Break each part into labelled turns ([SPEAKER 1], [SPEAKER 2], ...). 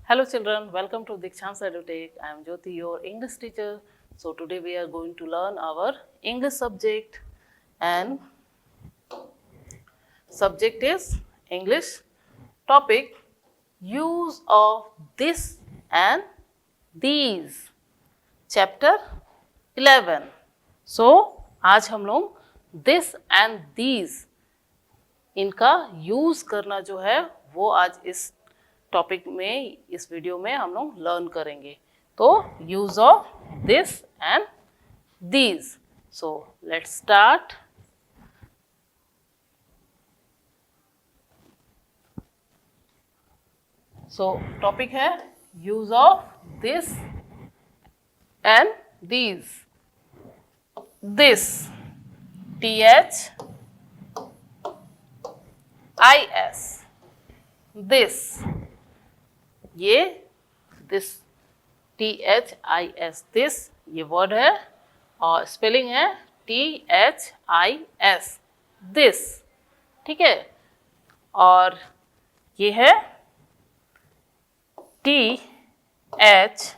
[SPEAKER 1] Hello children, welcome to Dikshant's EduTech. I am Jyoti, your English teacher. So today we are going to learn our English subject, and subject is English. Topic: use of this and these. Chapter 11. So आज हम लोग this and these इनका use करना जो है वो आज इस टॉपिक में, इस वीडियो में हम लोग लर्न करेंगे. तो use of this and these. So let's start. So topic है use of this and these. This, THIS, this, ये दिस, THIS, दिस ये वर्ड है और स्पेलिंग है THIS, दिस. ठीक है. और ये है THESE,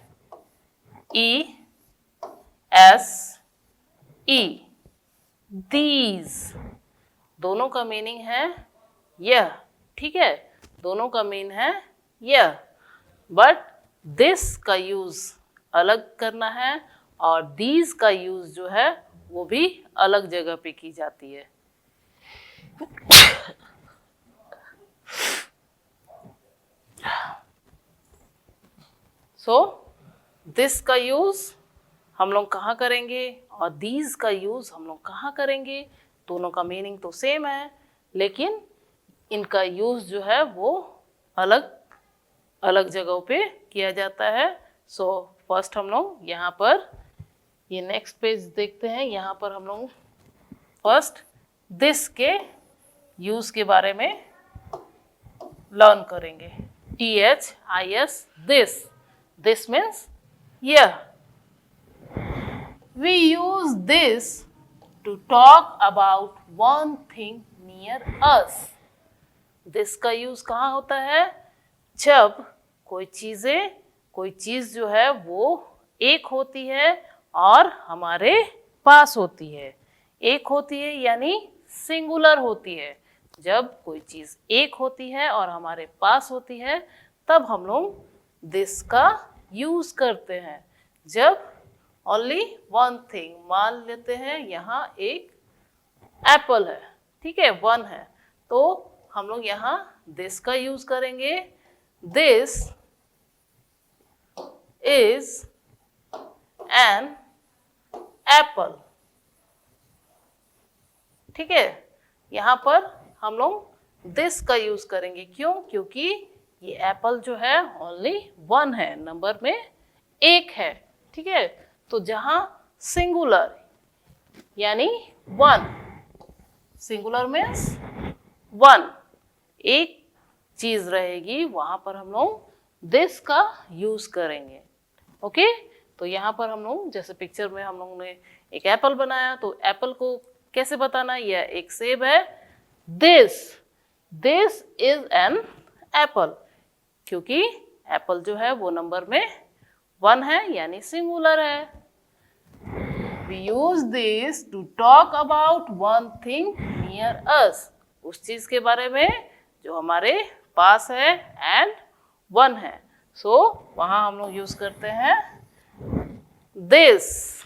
[SPEAKER 1] these. दोनों का मीनिंग है यह. ठीक है, दोनों का मीन है यह, बट दिस का यूज अलग करना है और दीज का यूज जो है वो भी अलग जगह पे की जाती है. सो दिस का यूज हम लोग कहाँ करेंगे और दीज का यूज हम लोग कहाँ करेंगे. दोनों का मीनिंग तो सेम है, लेकिन इनका यूज जो है वो अलग अलग जगहों पे किया जाता है. सो फर्स्ट हम लोग यहाँ पर ये नेक्स्ट पेज देखते हैं. यहाँ पर हम लोग फर्स्ट दिस के यूज के बारे में लर्न करेंगे. THIS, this. दिस मीन्स यह. We use this to talk about one thing near us. This का यूज कहाँ होता है? जब कोई चीज जो है वो एक होती है और हमारे पास होती है. एक होती है यानी सिंगुलर होती है. जब कोई चीज एक होती है और हमारे पास होती है तब हम लोग दिस का यूज करते हैं. जब ओनली वन थिंग, मान लेते हैं यहाँ एक एप्पल है, ठीक है, वन है, तो हम लोग यहाँ दिस का यूज करेंगे. This is an apple. ठीक है, यहाँ पर हम लोग दिस का यूज करेंगे. क्यों? क्योंकि ये एप्पल जो है ओनली वन है, नंबर में एक है. ठीक है, तो जहां सिंगुलर यानी वन, सिंगुलर मीन्स वन, एक चीज रहेगी, वहां पर हम लोग दिस का यूज करेंगे. ओके, तो यहाँ पर हम लोग जैसे पिक्चर में हम लोगों ने एक एप्पल बनाया, तो एप्पल को कैसे बताना? यह एक सेब है. दिस इज एन एप्पल, क्योंकि एप्पल जो है वो नंबर में वन है यानी सिंगुलर है. We use this to talk about one thing near us. उस चीज के बारे में जो हमारे पास है एंड वन है. सो वहां हम लोग यूज करते हैं दिस.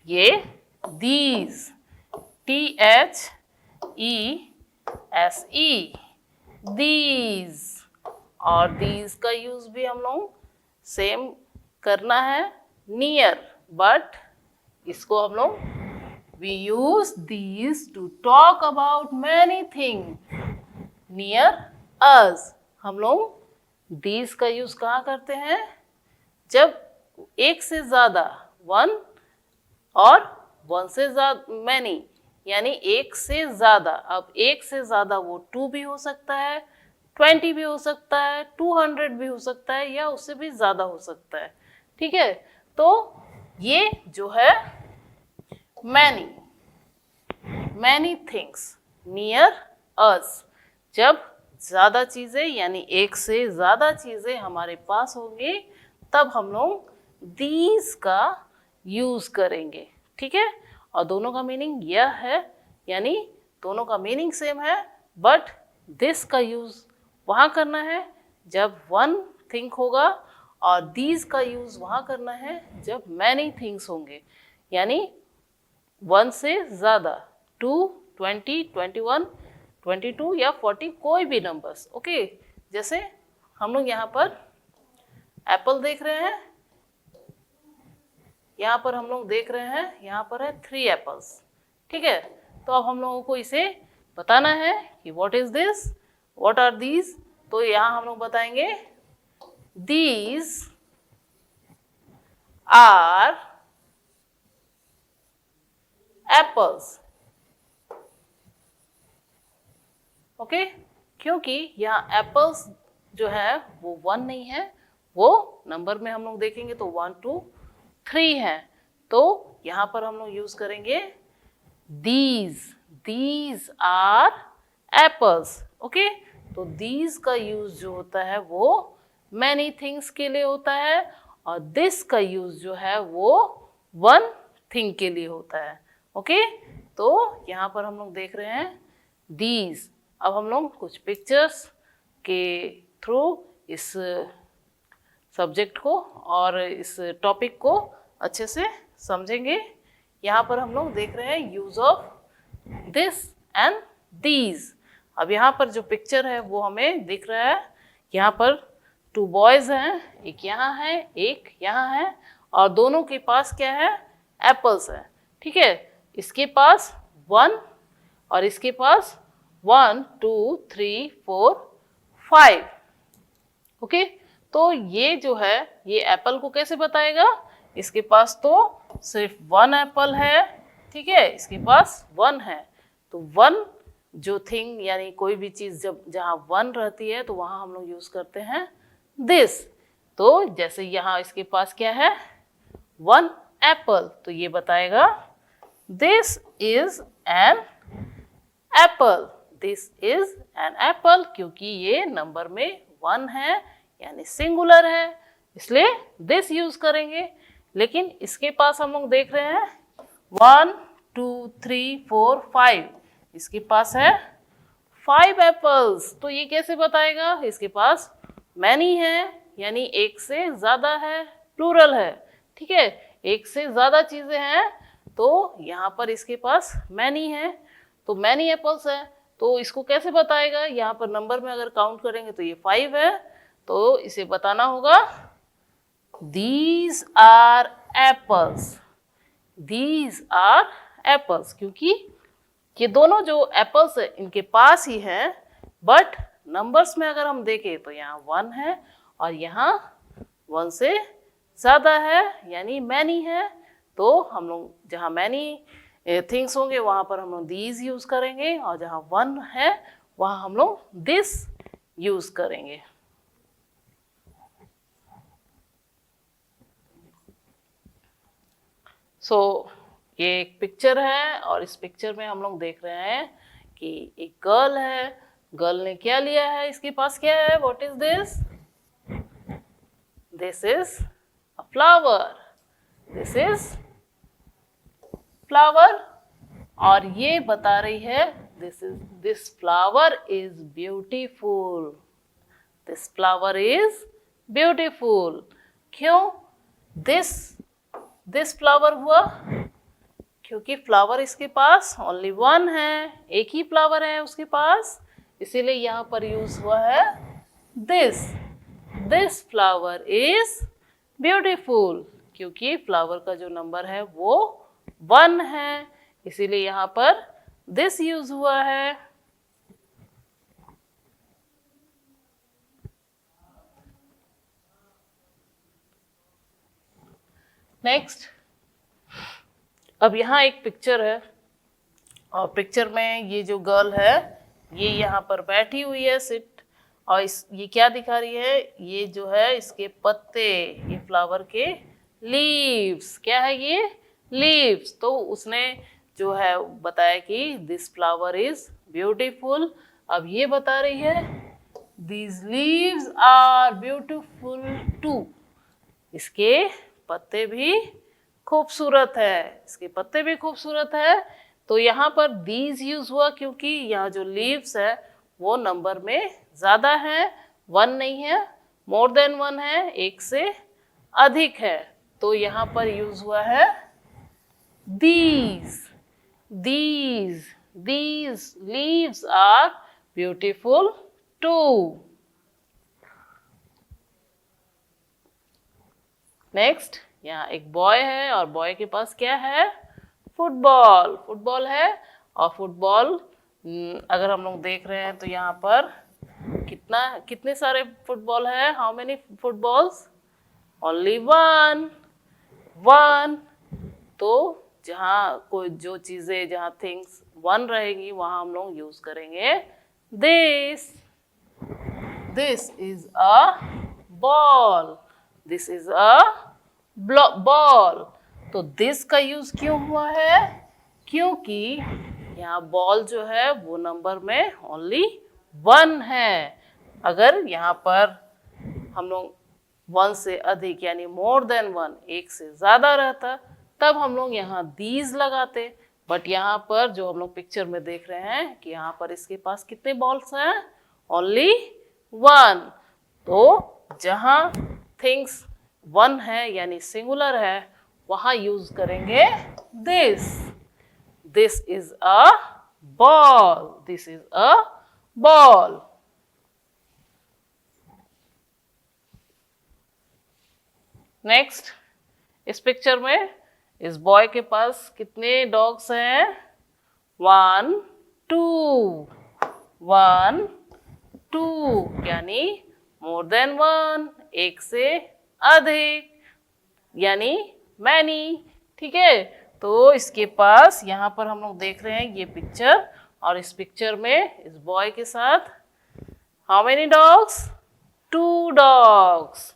[SPEAKER 1] ये these, THESE, these. और these का यूज भी हम लोग सेम करना है, नियर, बट इसको हम लोग we use these to talk about many things near us. हम लोग these का यूज कहाँ करते हैं? जब एक से ज्यादा, वन और वन से ज्यादा मैनी, यानी एक से ज्यादा. अब एक से ज्यादा वो 2 भी हो सकता है, 20 भी हो सकता है, 200 भी हो सकता है, या उससे भी ज्यादा हो सकता है. ठीक है, तो ये जो है मैनी, many things near अस। जब ज़्यादा चीज़ें यानी एक से ज़्यादा चीज़ें हमारे पास होंगी तब हम लोग दीज का यूज़ करेंगे, ठीक है। और दोनों का मीनिंग यह है, यानी दोनों का मीनिंग सेम है, बट दिस का यूज़ वहाँ करना है जब वन थिंग होगा और दीज का यूज़ वहाँ करना है जब मैनी थिंग्स होंगे, यानी वन से ज़्यादा, 2, 20, 21, 22 या 40 कोई भी नंबर्स, ओके। जैसे हम लोग यहाँ पर एप्पल देख रहे हैं, यहाँ पर हम लोग देख रहे हैं, यहाँ पर है 3 एप्पल्स, ठीक है। तो अब हम लोगों को इसे बताना है कि what is this, what are these. तो यहाँ हम लोग बताएंगे दीज आर एप्पल्स, ओके। क्योंकि यहाँ एप्पल्स जो है वो 1 नहीं है, वो नंबर में हम लोग देखेंगे तो 1, 2, 3 है, तो यहाँ पर हम लोग यूज करेंगे दीज आर एप्पल्स, ओके। तो दीज का यूज जो होता है वो मैनी थिंग्स के लिए होता है और दिस का यूज जो है वो वन थिंग के लिए होता है, ओके। तो यहाँ पर हम लोग देख रहे हैं दीज। अब हम लोग कुछ पिक्चर्स के थ्रू इस सब्जेक्ट को और इस टॉपिक को अच्छे से समझेंगे। यहाँ पर हम लोग देख रहे हैं use of this and these. अब यहाँ पर जो पिक्चर है वो हमें दिख रहा है, यहाँ पर 2 बॉयज हैं, एक यहाँ है एक यहाँ है, और दोनों के पास क्या है, एप्पल्स है, ठीक है। इसके पास 1 और इसके पास 1, 2, 3, 4, 5, ओके। तो ये जो है ये एप्पल को कैसे बताएगा, इसके पास तो सिर्फ 1 एप्पल है, ठीक है, इसके पास 1 है। तो 1 जो थिंग यानी कोई भी चीज़ जब जहाँ 1 रहती है तो वहाँ हम लोग यूज़ करते हैं दिस। तो जैसे यहाँ इसके पास क्या है 1 एप्पल, तो ये बताएगा this is an apple, this is an apple, क्योंकि ये नंबर में 1 है यानी सिंगुलर है, इसलिए दिस यूज करेंगे। लेकिन इसके पास हम लोग देख रहे हैं 1, 2, 3, 4, 5, इसके पास है 5 एप्पल्स, तो ये कैसे बताएगा, इसके पास मैनी है यानी एक से ज़्यादा है, प्लूरल है, ठीक है, एक से ज़्यादा चीज़ें हैं, तो यहाँ पर इसके पास मैनी है, तो मैनी एप्पल्स है। तो इसको कैसे बताएगा, यहाँ पर नंबर में अगर काउंट करेंगे तो ये 5 है, तो इसे बताना होगा These are apples, These are apples, क्योंकि ये दोनों जो एप्पल्स है इनके पास ही हैं, बट नंबर्स में अगर हम देखें तो यहाँ 1 है और यहाँ 1 से ज़्यादा है यानी मैनी है। तो हम लोग जहाँ मैनी थिंग्स होंगे वहाँ पर हम लोग दीज यूज़ करेंगे और जहाँ 1 है वहाँ हम लोग दिस यूज़ करेंगे। ये एक पिक्चर है और इस पिक्चर में हम लोग देख रहे हैं कि एक गर्ल है, गर्ल ने क्या लिया है, इसके पास क्या है, what is this, this is a flower, this is flower, और ये बता रही है this flower is beautiful, this flower is beautiful. क्यों दिस फ्लावर हुआ, क्योंकि फ्लावर इसके पास ओनली 1 है, एक ही फ्लावर है उसके पास, इसीलिए यहाँ पर यूज हुआ है दिस फ्लावर इज ब्यूटीफुल, क्योंकि फ्लावर का जो नंबर है वो 1 है, इसीलिए यहाँ पर दिस यूज हुआ है। नेक्स्ट, अब यहाँ एक पिक्चर है और पिक्चर में ये जो गर्ल है ये यहाँ पर बैठी हुई है सिट, और ये क्या दिखा रही है, ये जो है इसके पत्ते, ये फ्लावर के लीव्स, क्या है ये लीव्स। तो उसने जो है बताया कि दिस फ्लावर इज ब्यूटीफुल, अब ये बता रही है these leaves are beautiful too. इसके पत्ते भी खूबसूरत है, इसके पत्ते भी खूबसूरत है। तो यहाँ पर these यूज हुआ क्योंकि यहाँ जो leaves है वो नंबर में ज्यादा है, 1 नहीं है, मोर देन 1 है, एक से अधिक है। तो यहाँ पर यूज हुआ है these leaves are beautiful too. Next, यहाँ एक बॉय है और बॉय के पास क्या है? फुटबॉल है। और फुटबॉल अगर हम लोग देख रहे हैं तो यहाँ पर कितने सारे फुटबॉल है? How many footballs? Only one. तो जहाँ कोई जो चीजें, जहाँ थिंग्स 1 रहेगी वहां हम लोग यूज करेंगे this is a ball, this is a ball. तो दिस का यूज क्यों हुआ है? क्योंकि यहाँ बॉल जो है वो नंबर में ओनली 1 है। अगर यहाँ पर हम लोग 1 से अधिक यानी मोर देन 1, एक से ज्यादा रहता, तब हम लोग यहाँ दीज लगाते। बट यहाँ पर जो हम लोग पिक्चर में देख रहे हैं कि यहाँ पर इसके पास कितने बॉल्स हैं? ओनली 1। तो जहाँ थिंग्स 1 है यानी सिंगुलर है वहां यूज करेंगे this is a ball, this is a ball. Next, इस पिक्चर में इस बॉय के पास कितने डॉग्स हैं? 1 2 यानी मोर देन 1, एक से अधिक यानी मैनी। ठीक है, तो इसके पास यहाँ पर हम लोग देख रहे हैं ये पिक्चर, और इस पिक्चर में इस बॉय के साथ हाउ मेनी डॉग्स? 2 डॉग्स।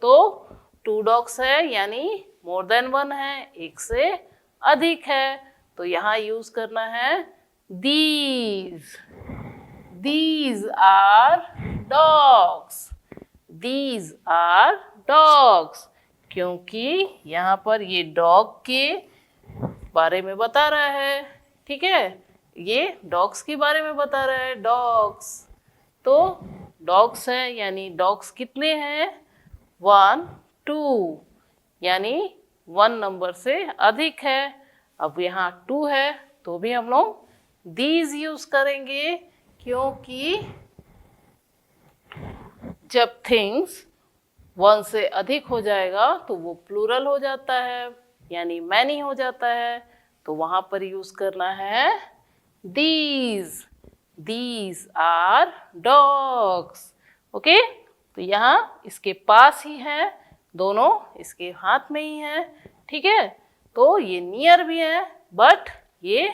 [SPEAKER 1] तो 2 डॉग्स है यानी मोर देन 1 है, एक से अधिक है। तो यहाँ यूज करना है these are dogs, क्योंकि यहाँ पर ये डॉग के बारे में बता रहा है। ठीक है, ये डॉग्स के बारे में बता रहा है, डॉग्स। तो डॉग्स है यानी डॉग्स कितने हैं? 1 2 यानी 1 नंबर से अधिक है। अब यहाँ 2 है तो भी हम लोग these यूज करेंगे, क्योंकि जब थिंग्स 1 से अधिक हो जाएगा तो वो प्लूरल हो जाता है यानी मैनी हो जाता है। तो वहां पर यूज करना है these are dogs। ओके, तो यहाँ इसके पास ही है, दोनों इसके हाथ में ही है। ठीक है, तो ये नियर भी है बट ये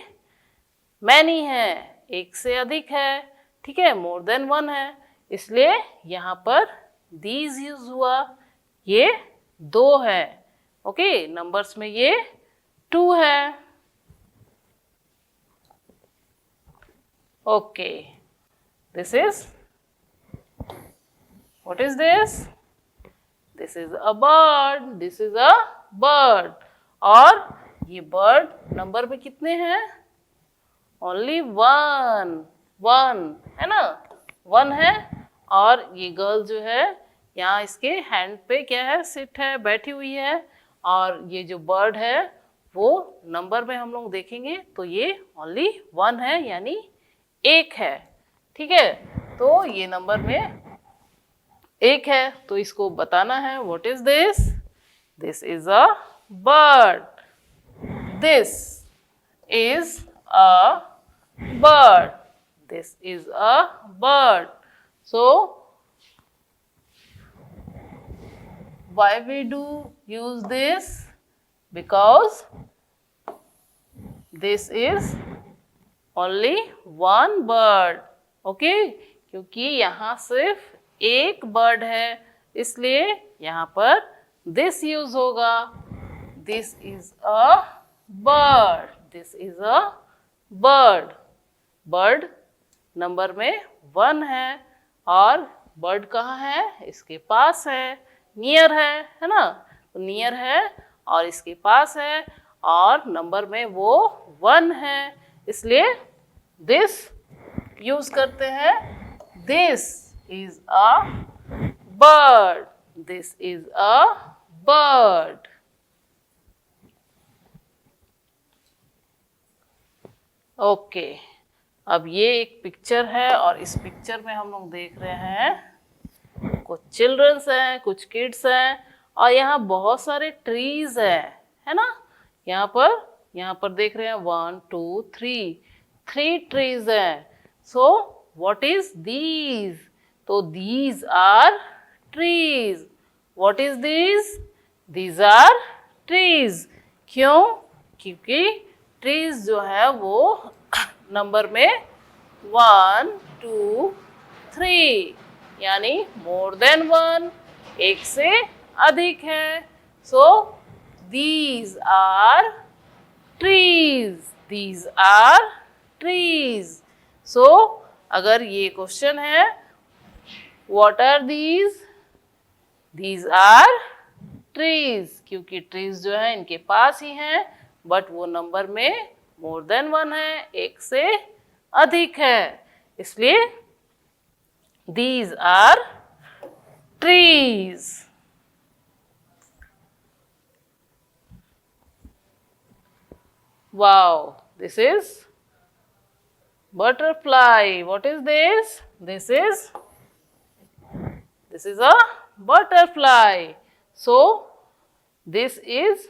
[SPEAKER 1] मैनी है, एक से अधिक है। ठीक है, मोर देन 1 है, इसलिए यहाँ पर these यूज हुआ। ये 2 है। ओके, नंबर्स में ये 2 है। Okay, this is, what is this? This is a bird, this is a bird। और ये बर्ड नंबर में कितने हैं? ओनली 1 है ना, 1 है। और ये गर्ल जो है यहाँ इसके हैंड पे क्या है? सिट है, बैठी हुई है। और ये जो बर्ड है वो नंबर में हम लोग देखेंगे तो ये ओनली 1 है यानी 1 है। ठीक है, तो ये नंबर में 1 है, तो इसको बताना है what is this? This is a bird, this is a bird, this is a bird। So why we do use this? Because this is only 1 bird। Okay, क्योंकि यहाँ सिर्फ एक बर्ड है इसलिए यहाँ पर this यूज होगा। This is a bird, this is a bird। Bird number में 1 है, और बर्ड कहाँ है, इसके पास है, नियर है ना, तो नियर है और इसके पास है और नंबर में वो 1 है, इसलिए दिस यूज करते हैं। This is a bird, this is a bird. Okay, अब ये एक पिक्चर है और इस पिक्चर में हम लोग देख रहे हैं कुछ चिल्ड्रंस हैं, कुछ किड्स हैं, और यहाँ बहुत सारे ट्रीज है ना। यहाँ पर देख रहे हैं 1 2 3 ट्रीज हैं। सो व्हाट इज दीज, तो these are trees. What is these are trees. क्यों, क्योंकि ट्रीज जो है वो नंबर में 1 2 3 यानी मोर देन 1, एक से अधिक है। So these are trees, these are trees. So अगर ये क्वेश्चन है what are these are trees, क्योंकि ट्रीज जो है इनके पास ही हैं, बट वो नंबर में मोर देन 1 है, एक से अधिक है, इसलिए these are trees. Wow, this is butterfly. What is this? This is a butterfly. So this is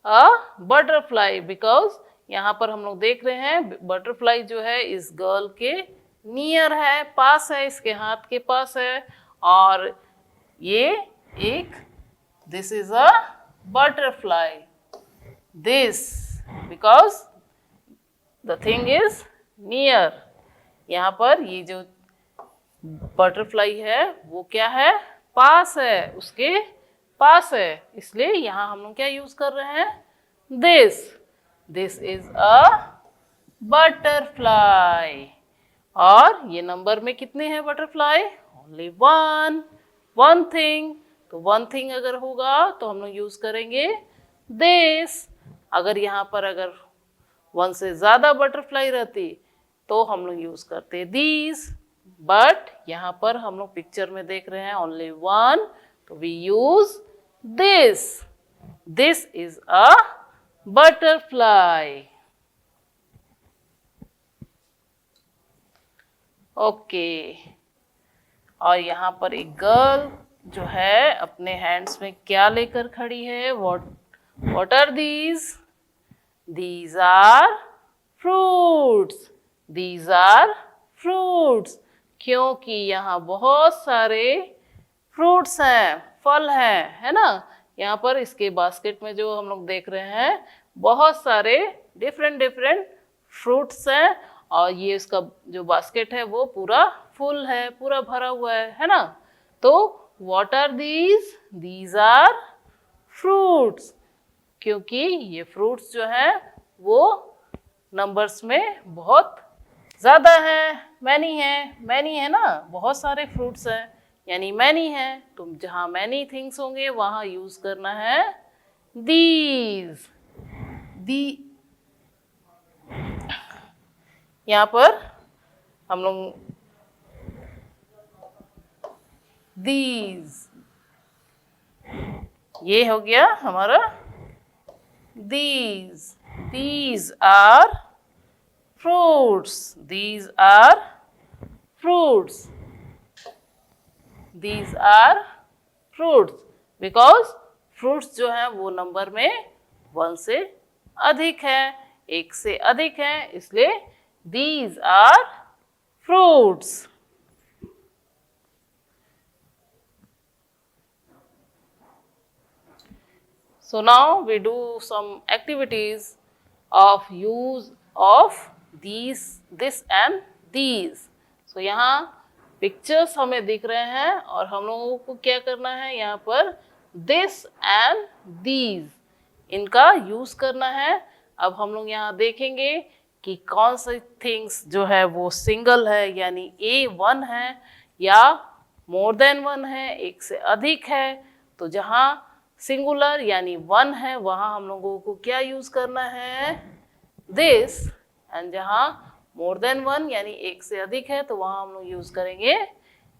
[SPEAKER 1] a butterfly because यहाँ पर हम लोग देख रहे हैं बटरफ्लाई जो है इस गर्ल के नियर है, पास है, इसके हाथ के पास है, और ये एक this is a butterfly. This because the thing is near, यहाँ पर ये जो बटरफ्लाई है वो क्या है, पास है, उसके पास है, इसलिए यहाँ हम लोग क्या यूज कर रहे हैं, दिस इज अ बटरफ्लाई। और ये नंबर में कितने हैं बटरफ्लाई, ओनली 1 थिंग। तो 1 थिंग अगर होगा तो हम लोग यूज करेंगे दिस। अगर यहाँ पर अगर 1 से ज़्यादा बटरफ्लाई रहती तो हम लोग यूज़ करते दीज, बट यहाँ पर हम लोग पिक्चर में देख रहे हैं ओनली 1, तो we use this. This is a butterfly. Okay, और यहाँ पर एक गर्ल जो है अपने हैंड्स में क्या लेकर खड़ी है, What are these? These are fruits. These are fruits. क्योंकि यहाँ बहुत सारे फ्रूट्स हैं, फल हैं, है ना। यहाँ पर इसके बास्केट में जो हम लोग देख रहे हैं बहुत सारे डिफरेंट फ्रूट्स हैं, और ये इसका जो बास्केट है वो पूरा फुल है, पूरा भरा हुआ है ना। तो what are these? These are fruits. क्योंकि ये फ्रूट्स जो हैं वो नंबर्स में बहुत ज़्यादा है, मैनी है ना, बहुत सारे फ्रूट्स हैं यानी मैनी है। तो जहाँ मैनी थिंग्स होंगे वहाँ यूज करना है दीज। यहाँ पर हम लोग दीज, ये हो गया हमारा these are fruits, these are fruits, these are fruits, because fruits जो है वो नंबर में 1 से अधिक है, एक से अधिक है, इसलिए these are fruits. So now we do some activities of use of these, this and these. So यहाँ पिक्चर्स हमें दिख रहे हैं और हम लोगों को क्या करना है, यहाँ पर this and these इनका यूज करना है। अब हम लोग यहाँ देखेंगे कि कौन सी थिंग्स जो है वो सिंगल है यानी ए वन है या मोर देन वन है, एक से अधिक है। तो जहाँ सिंगुलर यानी वन है वहाँ हम लोगों को क्या यूज करना है, दिस। एंड जहाँ मोर देन वन यानी एक से अधिक है तो वहाँ हम लोग यूज करेंगे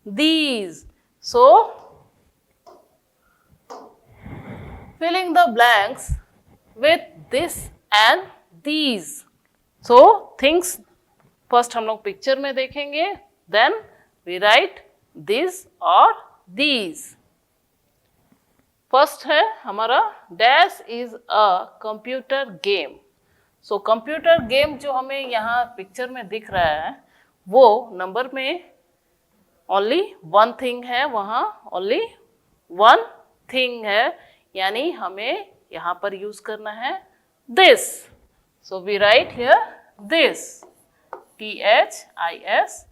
[SPEAKER 1] these. So filling the blanks with this and these. So things first हम लोग पिक्चर में देखेंगे, then we write this और these. फर्स्ट है हमारा dash is a computer game. So computer game जो हमें यहाँ पिक्चर में दिख रहा है वो नंबर में ओनली वन थिंग है, वहाँ ओनली वन थिंग है, यानी हमें यहाँ पर यूज करना है this. So we write here this, THIS,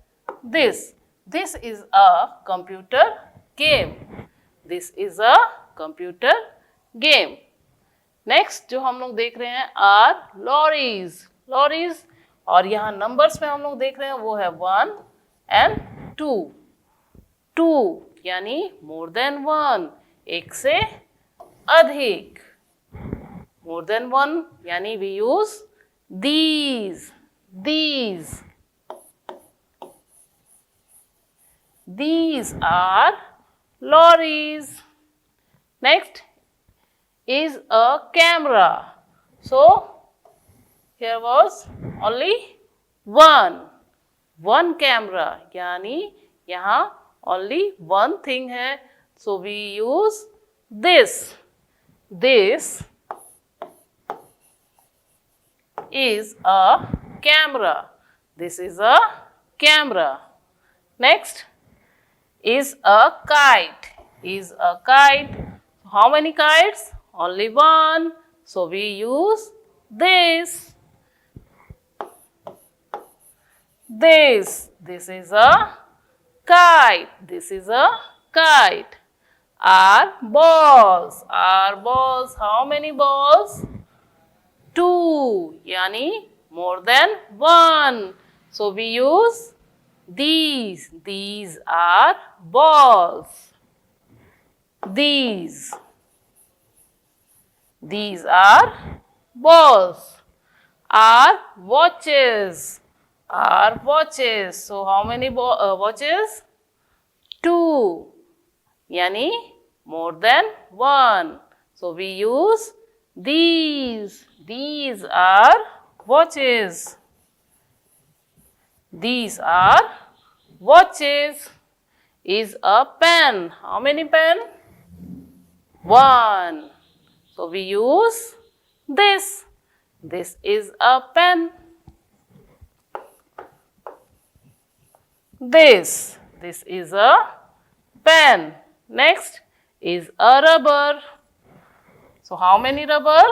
[SPEAKER 1] this. This is a computer game. This is a computer game. Next जो हम लोग देख रहे हैं आर लॉरीज, लॉरीज, और यहाँ नंबर्स में हम लोग देख रहे हैं वो है 1 and 2, 2 यानी मोर देन वन, एक से अधिक। मोर देन वन यानी we use these, these. These are lorries. Next is a camera. So here was only one camera, यानी यहाँ only one thing है, so we use this. This is a camera. This is a camera. Next is a kite. Is a kite. How many kites? Only one. So we use this. This. This is a kite. This is a kite. Are balls. Are balls. How many balls? 2. Yani more than 1. So we use these. These are balls. These. These are balls. Are watches. Are watches. So how many watches? 2. Yani more than 1. So we use these. These are watches. These are watches. Is a pen. How many pen? 1. So we use this. This is a pen. This. This is a pen. Next is a rubber. So how many rubber?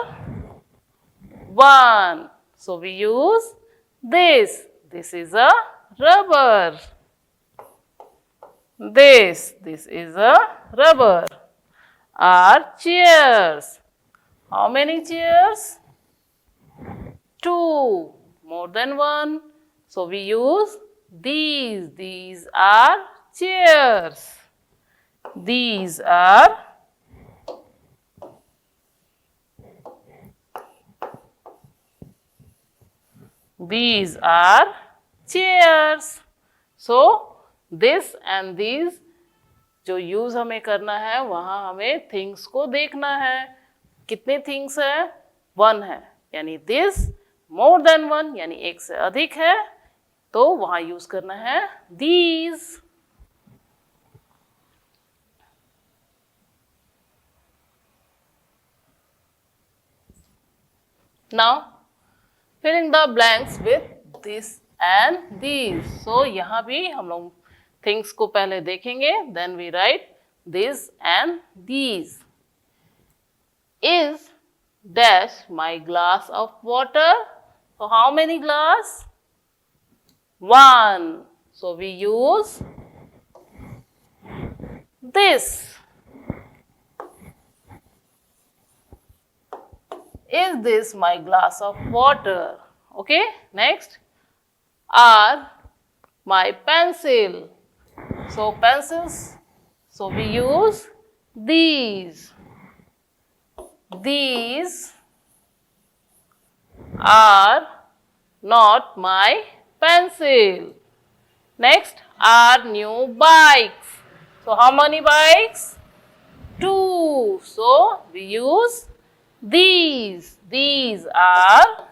[SPEAKER 1] 1. So we use this. This is a rubber. This is a rubber. Are chairs. How many chairs? 2. More than 1. So we use these. These are chairs. These are chairs. So this and these जो use हमें करना है वहाँ हमें things को देखना है। कितने थिंग्स है? 1 है, यानी दिस मोर देन 1 यानी एक से अधिक है, तो वहाँ यूज करना है these. Now filling the blanks with this and these. So यहाँ भी हम लोग थिंग्स को पहले देखेंगे, then we write this and these. Is dash my glass of water? So how many glass? 1. So we use this. Is this my glass of water? Okay, next, are my pencil. So pencils, so we use these. These are not my pencil. Next, are new bikes. So how many bikes? 2. So we use these. These are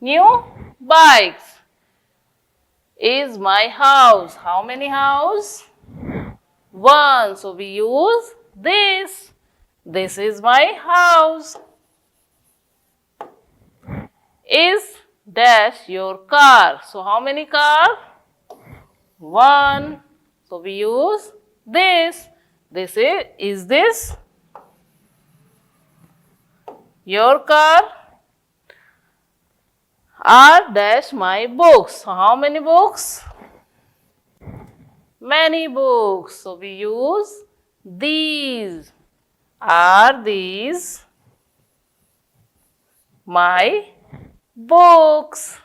[SPEAKER 1] new bikes. Is my house. How many house? 1. So we use this. This is my house. Is dash your car. So how many car? 1. So we use this. This is this your car? Are dash my books. So how many books? Many books. So we use these. Are these my books?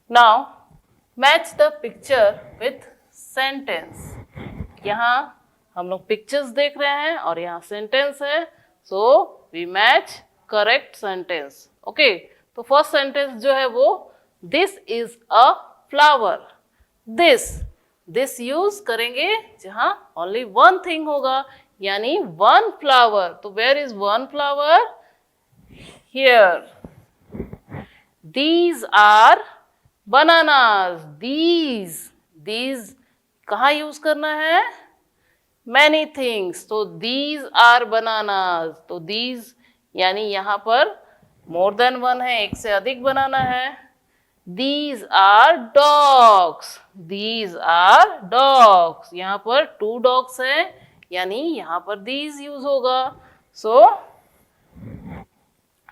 [SPEAKER 1] Now match the picture with sentence. यहाँ हम लोग pictures देख रहे हैं और यहाँ sentence है. So we match correct sentence. Okay, तो फर्स्ट सेंटेंस जो है वो this is a flower. This use करेंगे जहाँ ओनली वन थिंग होगा, यानी वन फ्लावर. तो where is one flower? Here. These are bananas. These कहाँ यूज करना है? Many things. तो these are bananas. तो these यानी यहाँ पर more than one है, एक से अधिक बनाना है. These are dogs. These are dogs. यहाँ पर 2 dogs है, यानी यहाँ पर these यूज होगा. So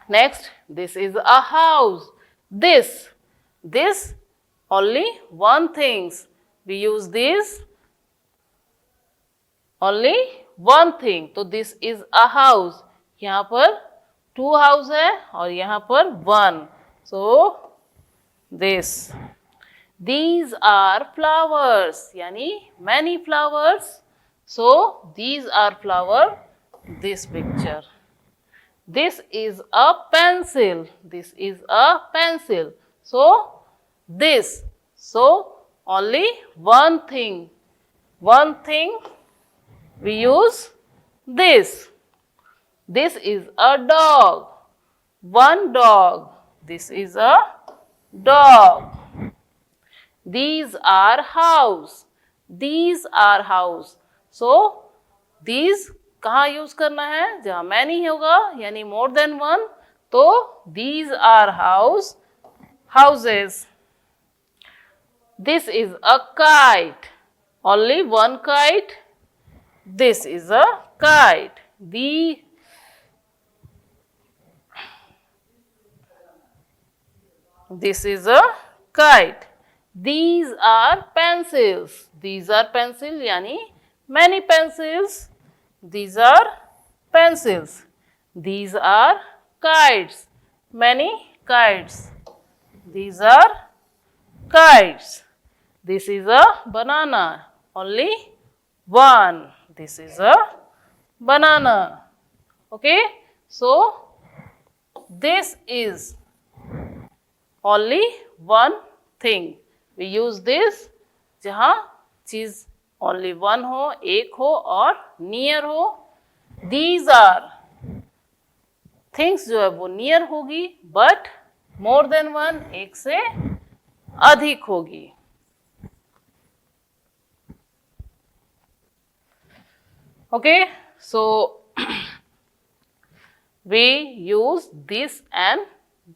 [SPEAKER 1] next, this is a house. This only one things. We use this only one thing. तो this is a house. यहाँ पर 2 house है और यहाँ पर 1. So this. These are flowers. यानी many flowers. So these are flower. This picture. This is a pencil. This is a pencil. So this. So only one thing. One thing we use this. This is a dog. One dog. This is a dog. These are house. These are house. So these कहाँ use करना है? जहाँ many होगा, यानी मोर than one. तो these are houses. This is a kite. Only one kite. This is a kite. This is a kite. These are pencils. These are pencils, यानी many pencils. These are pencils. These are kites. Many kites. These are kites. This is a banana. Only one. This is a banana. Okay. So this is only one thing. We use this जहाँ चीज only one हो, एक हो और near हो. These are things जो है वो near होगी, but more than one, एक से अधिक होगी. Okay, so we use this and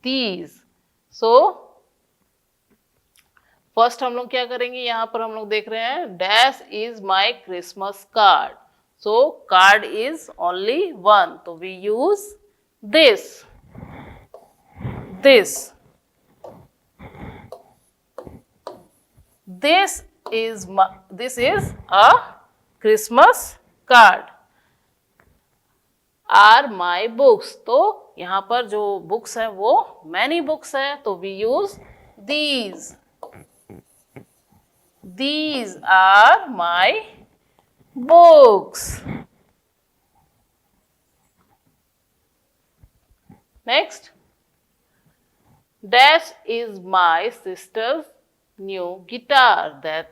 [SPEAKER 1] these. So first हम लोग क्या करेंगे, यहाँ पर हम लोग देख रहे हैं dash is my Christmas card. So card is only one. So we use this. This is a Christmas card. Are my books. तो यहाँ पर जो books है वो many books है, तो we use these. These are my books. Next. Dash is my sister's new guitar. That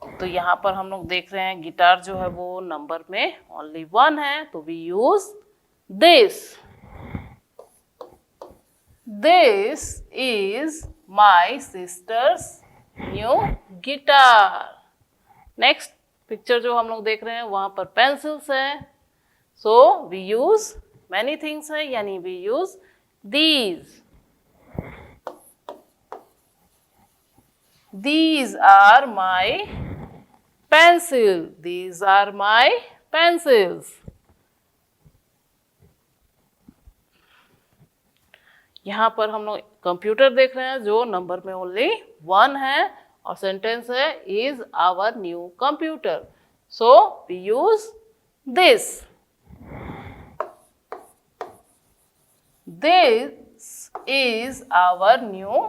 [SPEAKER 1] तो यहाँ पर हम लोग देख रहे हैं गिटार जो है वो नंबर में ओनली 1 है, तो we use this. This is my sister's new guitar. Next picture जो हम लोग देख रहे हैं वहां पर पेंसिल्स है, so we use many things है, यानी we use these. These are my pencil. These are my pencils. यहाँ पर हम लोग कंप्यूटर देख रहे हैं जो नंबर में ओनली 1 है, और सेंटेंस है is our new computer. So we use this. This is our new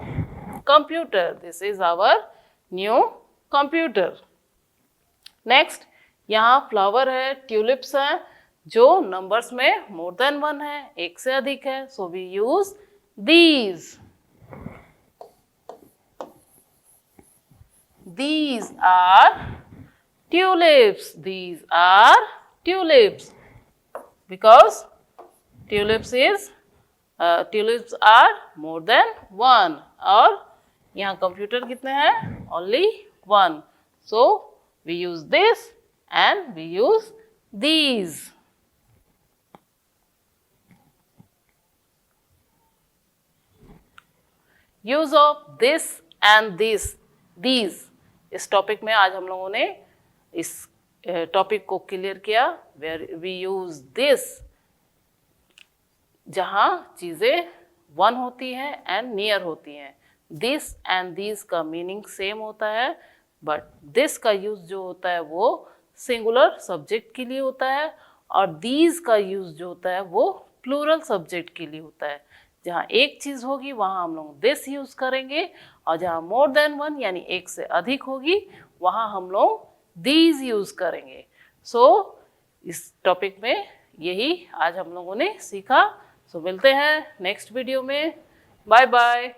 [SPEAKER 1] computer. This is our new computer. Next, यहाँ फ्लावर है, ट्यूलिप्स हैं जो नंबर्स में मोर देन 1 है, एक से अधिक है, so we use these. These are tulips. These are tulips because tulips are more than 1. और यहाँ कंप्यूटर कितने हैं? Only 1. So we use this and we use these. Use of this and these. इस टॉपिक में आज हम लोगों ने इस टॉपिक को क्लियर किया. वेयर वी यूज दिस जहाँ चीजें 1 होती हैं एंड नियर होती हैं. दिस एंड दीज का मीनिंग सेम होता है, बट दिस का यूज जो होता है वो सिंगुलर सब्जेक्ट के लिए होता है, और दीज का यूज जो होता है वो प्लूरल सब्जेक्ट के लिए होता है. जहाँ एक चीज होगी वहाँ हम लोग दिस यूज करेंगे, और जहाँ मोर देन 1 यानी एक से अधिक होगी वहाँ हम लोग दीज यूज करेंगे. सो इस टॉपिक में यही आज हम लोगों ने सीखा. सो मिलते हैं नेक्स्ट वीडियो में. Bye bye.